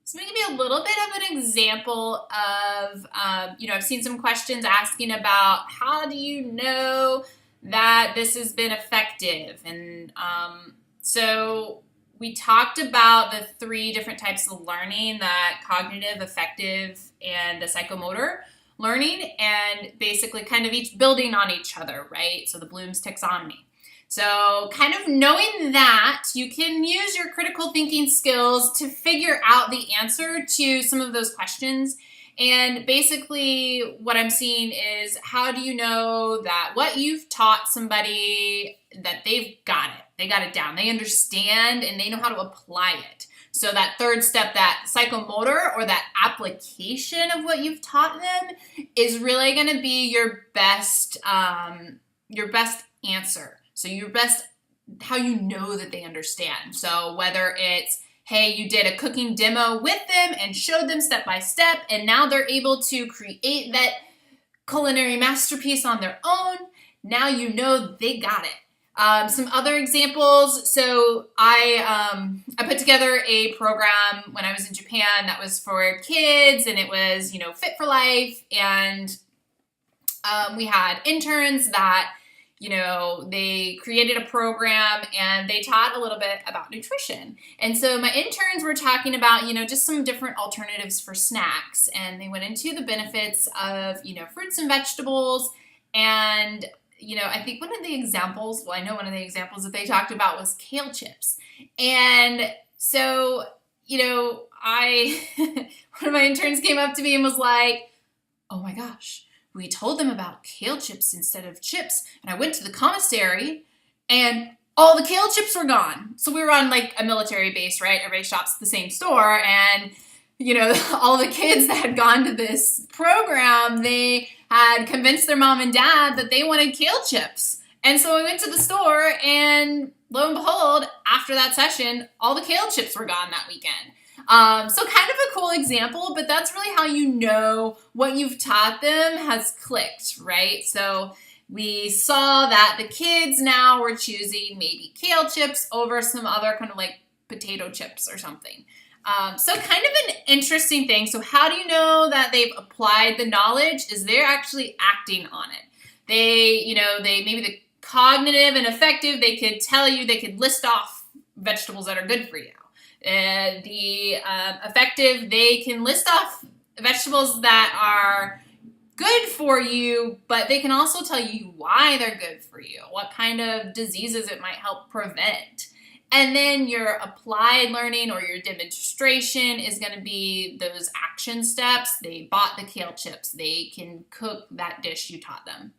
So maybe a little bit of an example of, I've seen some questions asking about how do you know that this has been effective? And so we talked about the three different types of learning, that cognitive, affective, and the psychomotor learning, and basically kind of each building on each other, right? So the Bloom's taxonomy. So kind of knowing that, you can use your critical thinking skills to figure out the answer to some of those questions. And basically what I'm seeing is, how do you know that what you've taught somebody, that they've got it, they got it down, they understand, and they know how to apply it. So that third step, that psychomotor, or that application of what you've taught them, is really going to be your best answer. So your best, how you know that they understand. So whether it's, hey, you did a cooking demo with them and showed them step by step, and now they're able to create that culinary masterpiece on their own, now you know they got it. Some other examples. So I put together a program when I was in Japan that was for kids, and it was, fit for life. And we had interns that, they created a program and they taught a little bit about nutrition. And so my interns were talking about, just some different alternatives for snacks. And they went into the benefits of, fruits and vegetables. And, I think one of the examples that they talked about was kale chips. And so, one of my interns came up to me and was like, oh my gosh, we told them about kale chips instead of chips. And I went to the commissary and all the kale chips were gone. So we were on like a military base, right? Everybody shops at the same store. And, all the kids that had gone to this program, they had convinced their mom and dad that they wanted kale chips. And so we went to the store, and lo and behold, after that session, all the kale chips were gone that weekend. So kind of a cool example, but that's really how you know what you've taught them has clicked, right? So we saw that the kids now were choosing maybe kale chips over some other kind of like potato chips or something. So kind of an interesting thing. So how do you know that they've applied the knowledge? Is they're actually acting on it. They maybe the cognitive and affective, they could tell you, they could list off vegetables that are good for you. The affective, they can list off vegetables that are good for you, but they can also tell you why they're good for you, what kind of diseases it might help prevent. And then your applied learning or your demonstration is going to be those action steps. They bought the kale chips. They can cook that dish you taught them.